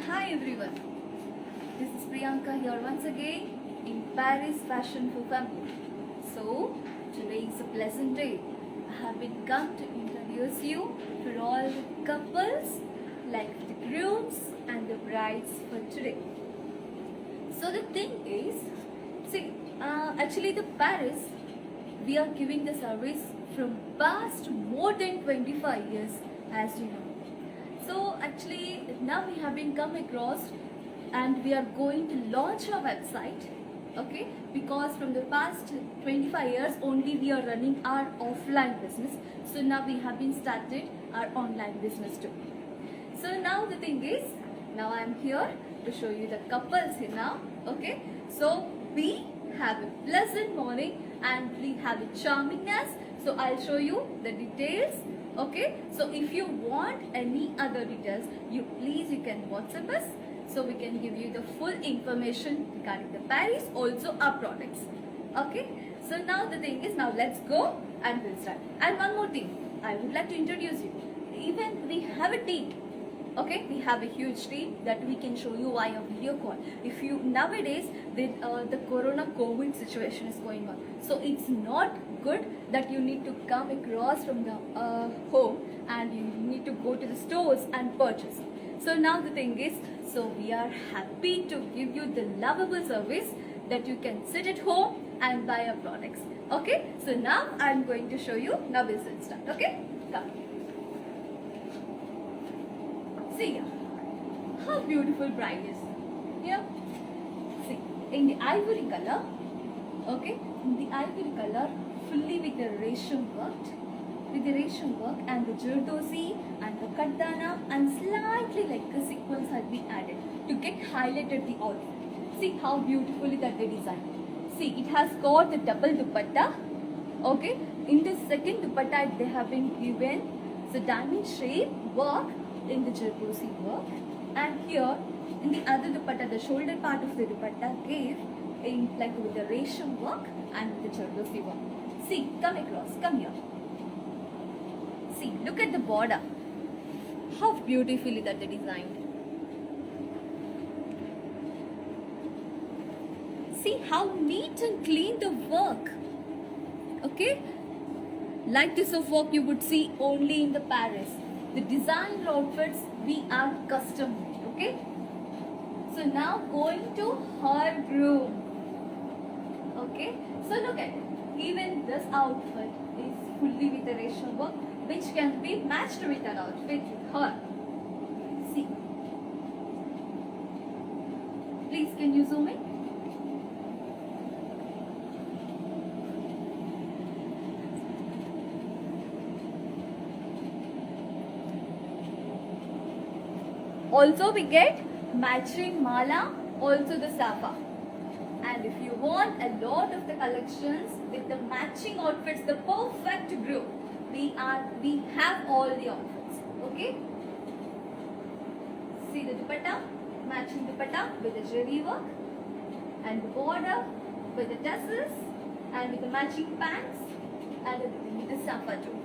Hi everyone, this is Priyanka here once again in Paris Fashion for Family. So, today is a pleasant day. I have been come to introduce you for all the couples, like the grooms and the brides for today. So the thing is, actually the Paris, we are giving the service from past more than 25 years, as you know. So actually now we have been come across and we are going to launch our website, okay, because from the past 25 years only we are running our offline business. So now we have been started our online business too. So now the thing is, now I am here to show you the couples here now, okay. So we have a pleasant morning and we have a charmingness. So I'll show you the details, okay. So if you want any other details, you can WhatsApp us, so we can give you the full information regarding the Paris, also our products, okay. So now the thing is, now let's go and we'll start. And one more thing, I would like to introduce you. Even we have a team, okay, we have a huge team that we can show you via video call. If you nowadays the corona COVID situation is going on, so it's not good that you need to come across from the home and you need to go to the stores and purchase. So now the thing is, so we are happy to give you the lovable service that you can sit at home and buy our products, okay. So now I'm going to show you. Now we'll start, okay. Come. See here, how beautiful bride is. Here, see, in the ivory color, okay, in the ivory color, fully with the resham work, and the jardosi and the kattana and slightly like a sequence has been added to get highlighted the outfit. See how beautifully that they designed. See, it has got the double dupatta, okay. In the second dupatta, they have been given the diamond shape work in the jardosi work, and here in the other dupatta, the shoulder part of the dupatta gave in like with the resham work and the jardosi work. See, come across, come here. See, look at the border. How beautifully that they designed. See how neat and clean the work. Okay? Like this of work you would see only in the Paris. The designer outfits we are custom made, okay? So now going to her groom. Okay? So look at it. Even this outfit is fully with the resham work, which can be matched with an outfit with her. See. Please, can you zoom in? Also we get matching mala, also the safa. And if you want a lot of the collections with the matching outfits, the perfect group, we have all the outfits, okay. See the dupatta, matching dupatta with the jari work, and the border with the tassels, and with the matching pants, and with the safa too.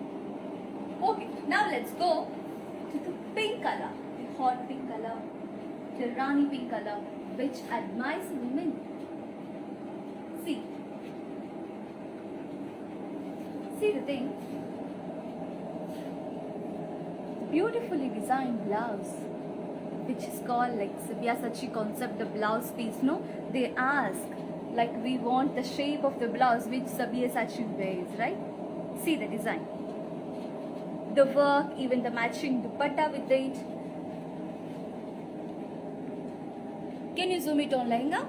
Okay, now let's go to the pink color, the hot pink color, the Rani pink color, which admires women. See the thing, beautifully designed blouse, which is called like Sabyasachi concept, the blouse piece, no? They ask, like we want the shape of the blouse which Sabyasachi wears, right? See the design. The work, even the matching dupatta with it. Can you zoom it on lehenga?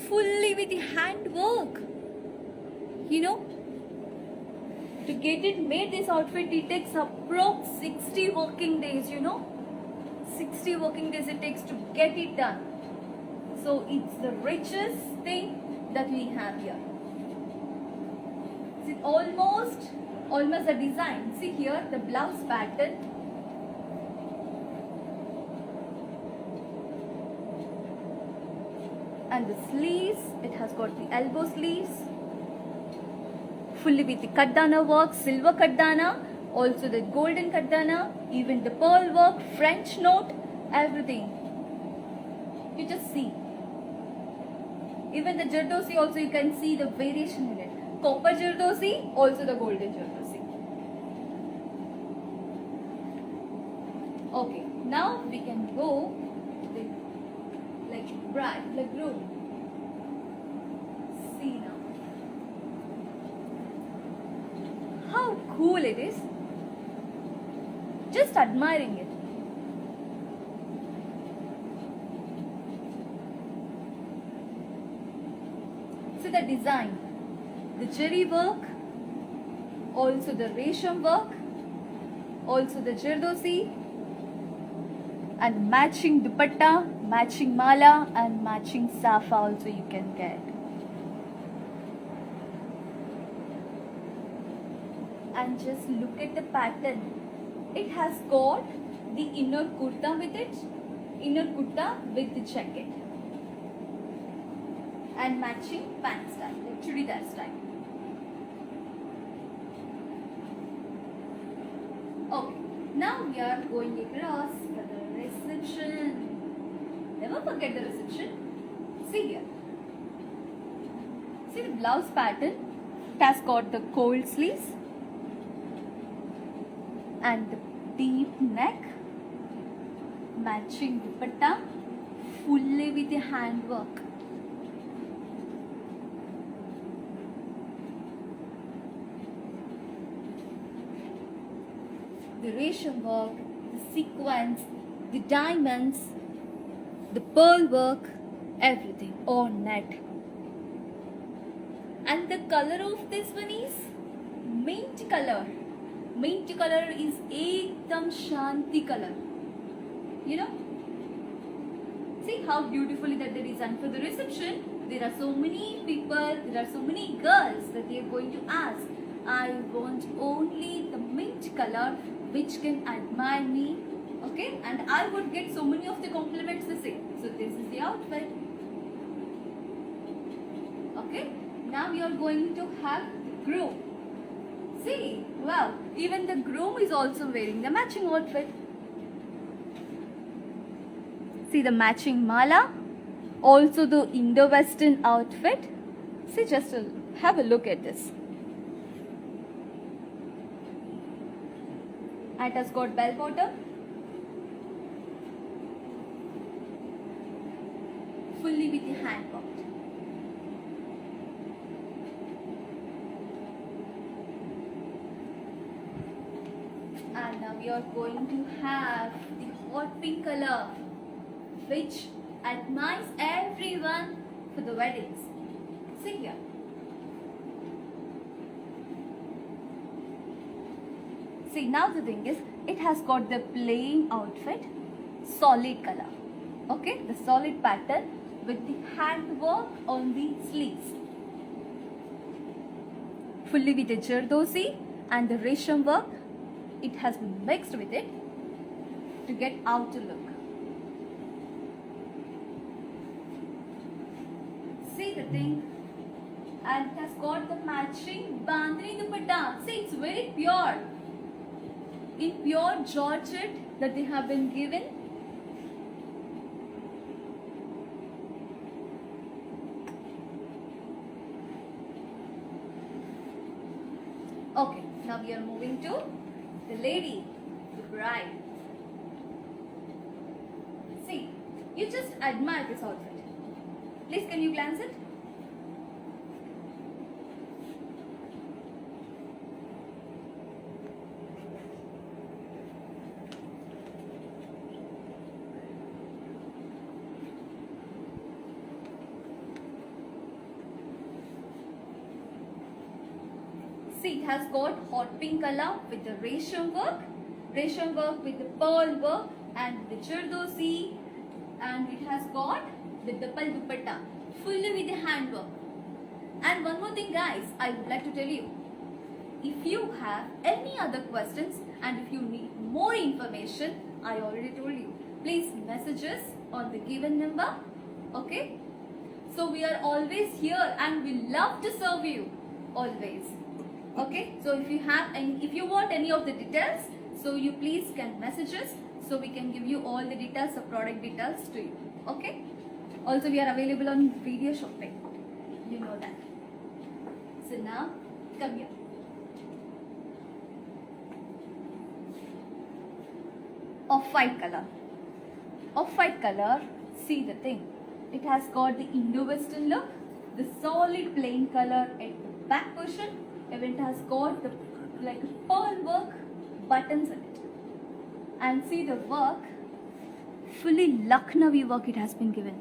Fully with the handwork, you know. To get it made, this outfit, it takes approx 60 working days, you know. 60 working days it takes to get it done. So it's the richest thing that we have here. See, almost the design. See here the blouse pattern. And the sleeves, it has got the elbow sleeves, fully with the kardana work, silver kardana, also the golden kardana, even the pearl work, French note, everything. You just see. Even the Jardosi also you can see the variation in it. Copper Jardosi, also the golden Jardosi. Okay, now we can go with like bride, like groom. See now. How cool it is. Just admiring it. See the design, the cherry work, also the resham work, also the jardosi, and matching dupatta, matching mala, and matching safa also you can get. And just look at the pattern. It has got the inner kurta with it, inner kurta with the jacket, and matching pant style, like chudidar style. Okay, now we are going across for the reception. Never forget the reception. See here. See the blouse pattern. It has got the cold sleeves and the deep neck, matching dupatta, fully with the handwork. The resham work, the sequins, the diamonds, the pearl work, everything on net. And the color of this one is mint color. Mint color is ekdam shanti color. You know? See how beautifully that they designed for the reception. There are so many people, there are so many girls that they are going to ask, I want only the mint color which can admire me, okay, and I would get so many of the compliments the same. So this is the outfit. Okay, now we are going to have the groom. See, wow, even the groom is also wearing the matching outfit. See the matching mala, also the Indo-Western outfit. See, just have a look at this. And it has got bell bottom, fully with the hand pocket. And now we are going to have the hot pink color, which admires everyone for the weddings. See here. See, now the thing is, it has got the plain outfit, solid color. Okay, the solid pattern with the handwork on the sleeves. Fully with the jardosi and the resham work, it has been mixed with it to get outer look. See the thing, and it has got the matching bandhani dupatta. See, it's very pure. In pure georgette that they have been given. Okay, now we are moving to the lady, the bride. See, you just admire this outfit. Please, can you glance it? See, it has got hot pink color with the resham work with the pearl work and the jardosi, and it has got the duppal dupatta, fully with the handwork. And one more thing guys, I would like to tell you, if you have any other questions and if you need more information, I already told you, please message us on the given number, okay? So we are always here and we love to serve you, always. Okay, so if you want any of the details, so you please can message us, so we can give you all the details of product details to you. Okay. Also, we are available on video shopping. You know that. So now, come here. Off-white color. Off-white color. See the thing. It has got the Indo-Western look, the solid plain color at the back portion. Even it has got the like pearl work buttons in it. And see the work, fully Lucknowi work it has been given.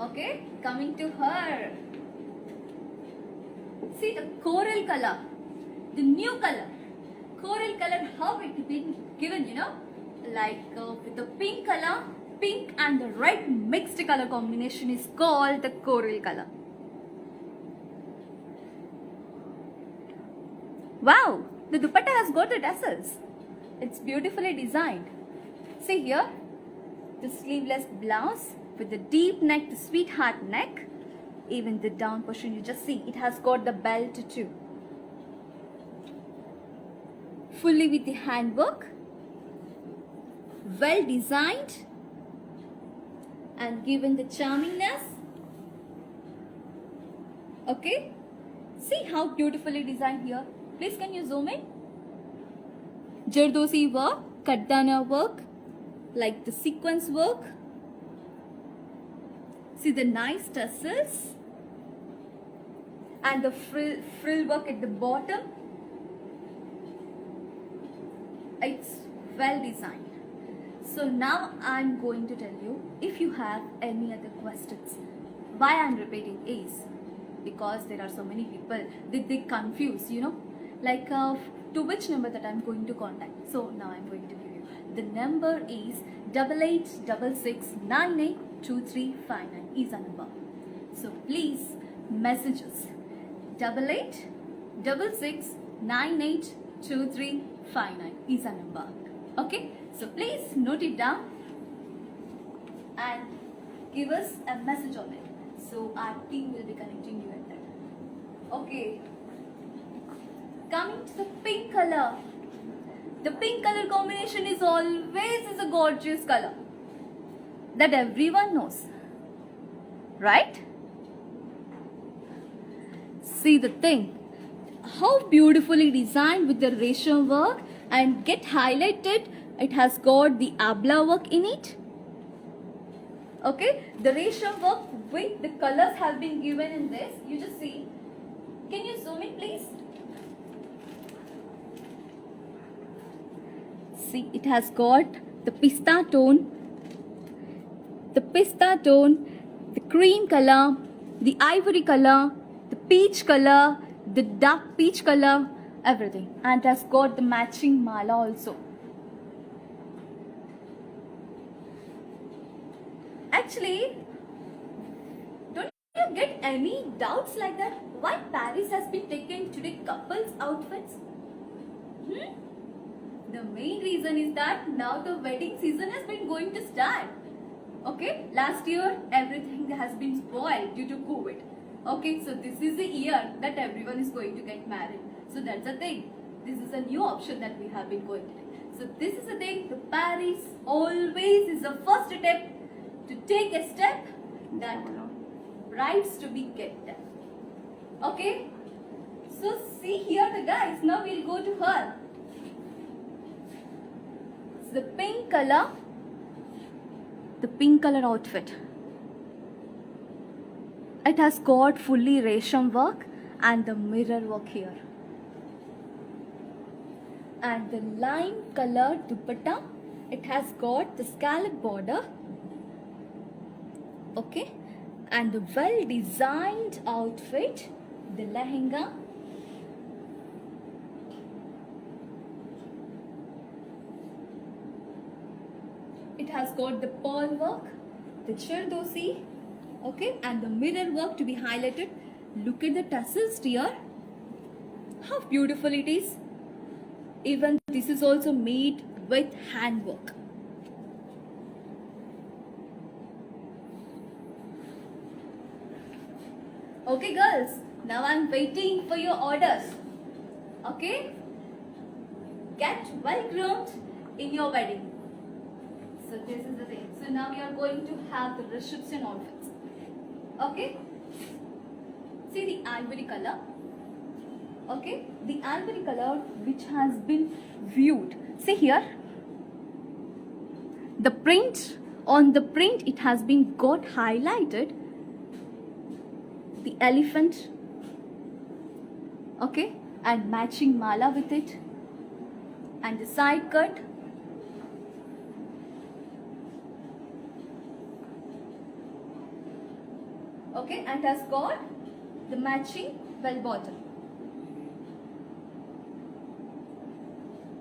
Okay, coming to her. See the coral color, the new color. Coral color, how it been given, you know, like with the pink color, pink and the red mixed color combination is called the coral color. Wow, the dupatta has got the tassels. It's beautifully designed. See here, the sleeveless blouse with the deep neck, the sweetheart neck. Even the down portion, you just see, it has got the belt too. Fully with the handwork, well designed and given the charmingness. Okay, see how beautifully designed here. Please can you zoom in? Jardosi work, Kaddana work, like the sequence work. See the nice tassels and the frill work at the bottom. It's well designed. So now I'm going to tell you, if you have any other questions, why I'm repeating is because there are so many people that they confuse, you know, like to which number that I'm going to contact. So now I'm going to give you the number is 8866982359 is a number. So please message us 8866982359 is a number. Okay, so please note it down and give us a message on it. So our team will be connecting you at that. Okay, coming to the pink color. The pink color combination is always a gorgeous color that everyone knows, right? See the thing, how beautifully designed with the resham work and get highlighted. It has got the abla work in it. Okay, the resham work with the colors have been given in this. You just see. Can you zoom in, please? See, it has got the pista tone, the cream color, the ivory color, the peach color, the dark peach color, everything. And it has got the matching mala also. Actually, don't you get any doubts like that? Why Paris has been taken today couples outfits? The main reason is that now the wedding season has been going to start. Okay, last year everything has been spoiled due to COVID. Okay, so this is the year that everyone is going to get married. So that's the thing. This is a new option that we have been going to do. So this is the thing. The Paris always is the first attempt to take a step that brides to be get done. Okay, so see here the guys. Now we'll go to her. The pink color outfit. It has got fully resham work and the mirror work here. And the lime color dupatta, it has got the scallop border. Okay, and the well designed outfit, the lehenga. It has got the pearl work, the chardosi, okay, and the mirror work to be highlighted. Look at the tassels here. how beautiful it is. Even this is also made with handwork. Okay girls, now I'm waiting for your orders. Okay? Get well groomed in your wedding. So this is the thing. So now we are going to have the reception outfits. Okay? See the ivory color. Okay? The ivory color which has been viewed. See here. The print, on the print it has been got highlighted. The elephant. Okay? And matching mala with it. And the side cut. Okay, and has got the matching bell bottom.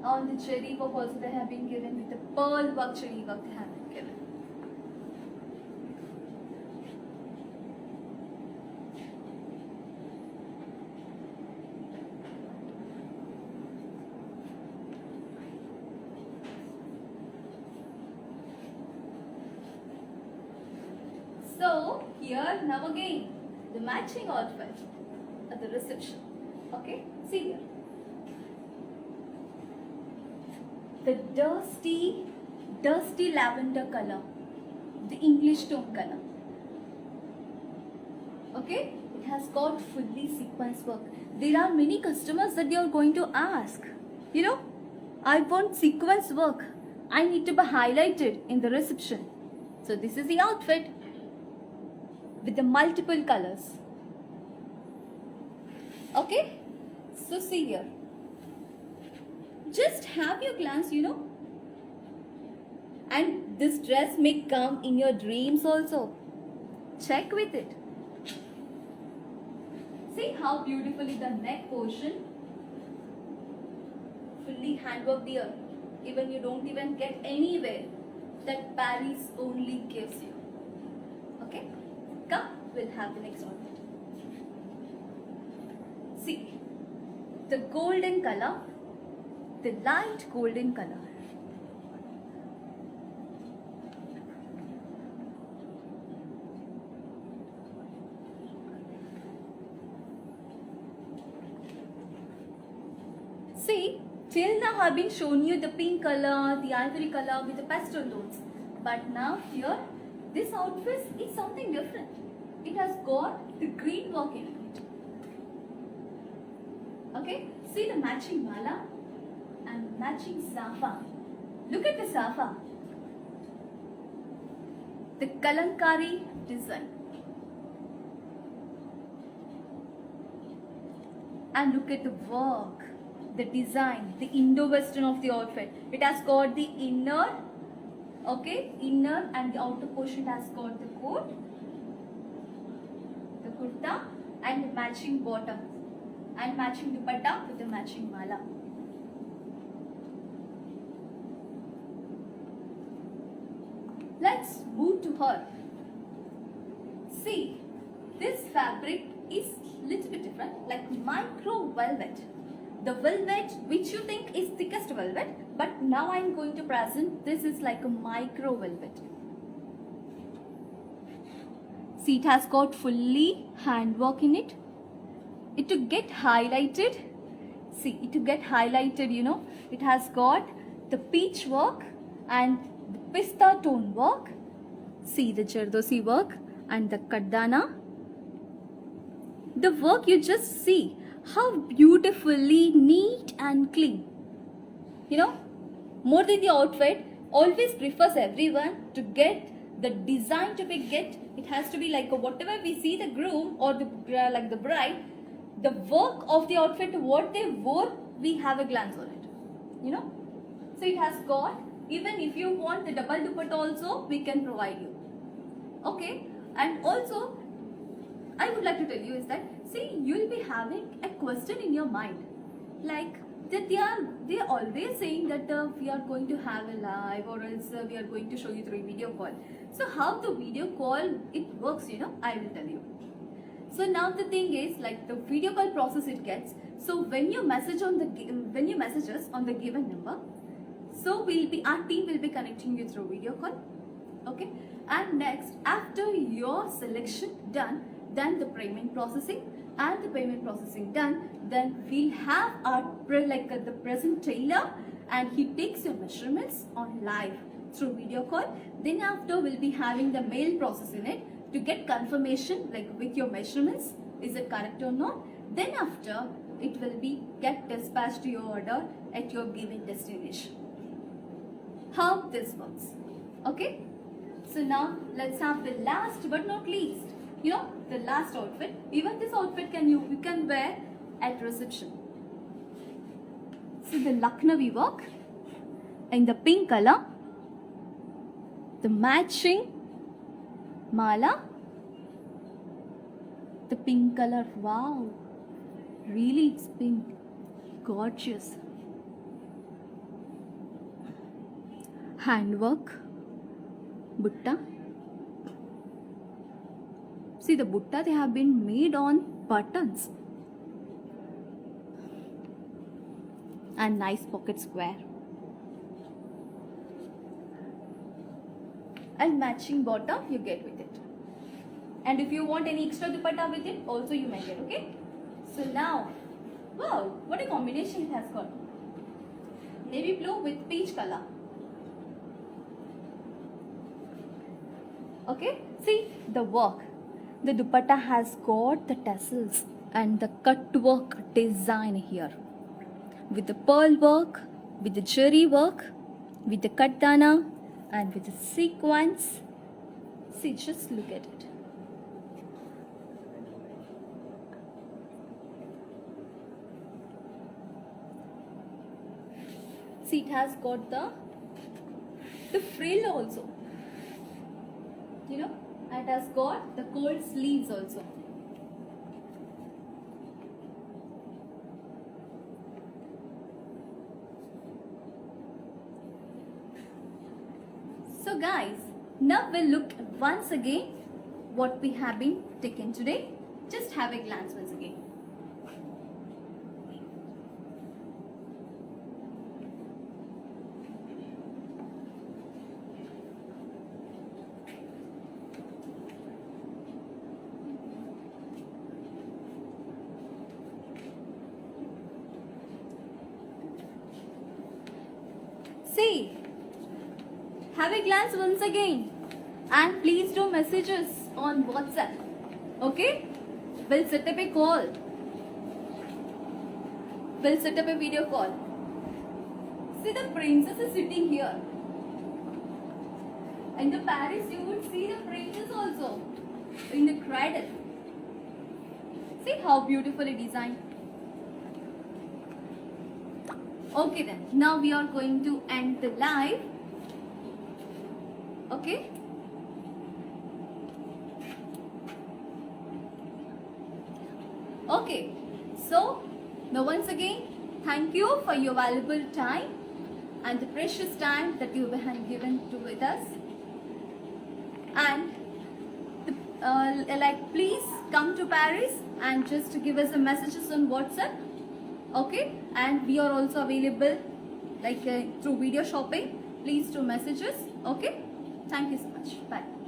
On the cherry work also they have been given with the pearl work cherry work they have been given. So here now again the matching outfit at the reception. Okay, see here. The dusty lavender color, the English tone color. Okay, it has got fully sequence work. There are many customers that they are going to ask, you know, I want sequence work. I need to be highlighted in the reception. So this is the outfit with the multiple colors. Okay, so see here. Just have your glance, you know. And this dress may come in your dreams also. Check with it. See how beautifully the neck portion. Fully handworked here. Even you don't even get anywhere. That Paris only gives you. Okay? Come, we'll have the next one. See, the golden color, the light golden color. See, till now I've been showing you the pink color, the ivory color with the pastel tones. But now here, this outfit is something different. It has got the green work in it. Okay, see the matching mala and matching safa. Look at the safa. The kalankari design. And look at the work, the design, the Indo-Western of the outfit. It has got the inner, okay, inner and the outer portion has got the coat, the kurta and the matching bottom and matching dupatta with the matching mala. Let's move to her. See, this fabric is little bit different, like micro velvet. The velvet which you think is thickest velvet, but now I am going to present this is like a micro velvet. See, it has got fully handwork in it. It to get highlighted. See, it to get highlighted, you know, it has got the peach work and the pista tone work. See the jardosi work and the kardana. The work you just see how beautifully neat and clean. You know, more than the outfit, always prefers everyone to get the design to be it has to be like whatever we see the groom or the like the bride, the work of the outfit, what they wore, we have a glance on it. You know, so it has got, even if you want the double dupatta also, we can provide you. Okay, and also I would like to tell you is that, see, you will be having a question in your mind, like that they are always saying that we are going to have a live or else we are going to show you through video call. So how the video call it works, you know, I will tell you. So now the thing is, like the video call process it gets, So when you message us on the given number, so our team will be connecting you through video call. Okay, and next, after your selection done, then the payment processing, and the payment processing done, then we'll have our the present tailor, and he takes your measurements on live through video call. Then after, we'll be having the mail process in it to get confirmation like with your measurements, is it correct or not. Then after, it will be get dispatched to your order at your given destination. How this works. Okay, so now let's have the last but not least, the last outfit. Even this outfit you can wear at reception. So the Lucknowi work in the pink color, the matching mala, the pink color. Wow, really it's pink, gorgeous. Handwork, butta. See the butta, they have been made on buttons. And nice pocket square. And matching bottom you get with it. And if you want any extra dupatta with it, also you may get, okay? So now, wow, what a combination it has got. Navy blue with peach color. Okay, see the work. The dupatta has got the tassels and the cut work design here. With the pearl work, with the cherry work, with the cut dana, and with the sequins. See, just look at it. See, it has got the frill also. It has got the cold sleeves also. So guys, now we'll look once again what we have been taken today. Just have a glance once again. See, have a glance once again, and please do messages on WhatsApp. Okay, we'll set up a call. We'll set up a video call. See, the princess is sitting here. In the Paris, you would see the princess also in the cradle. See how beautifully designed. Okay then, now we are going to end the live. Okay. Okay, so now once again, thank you for your valuable time and the precious time that you have given to with us. And please come to Paris and just give us a messages on WhatsApp. Okay, and we are also available through video shopping. Please do messages. Okay, thank you so much. Bye.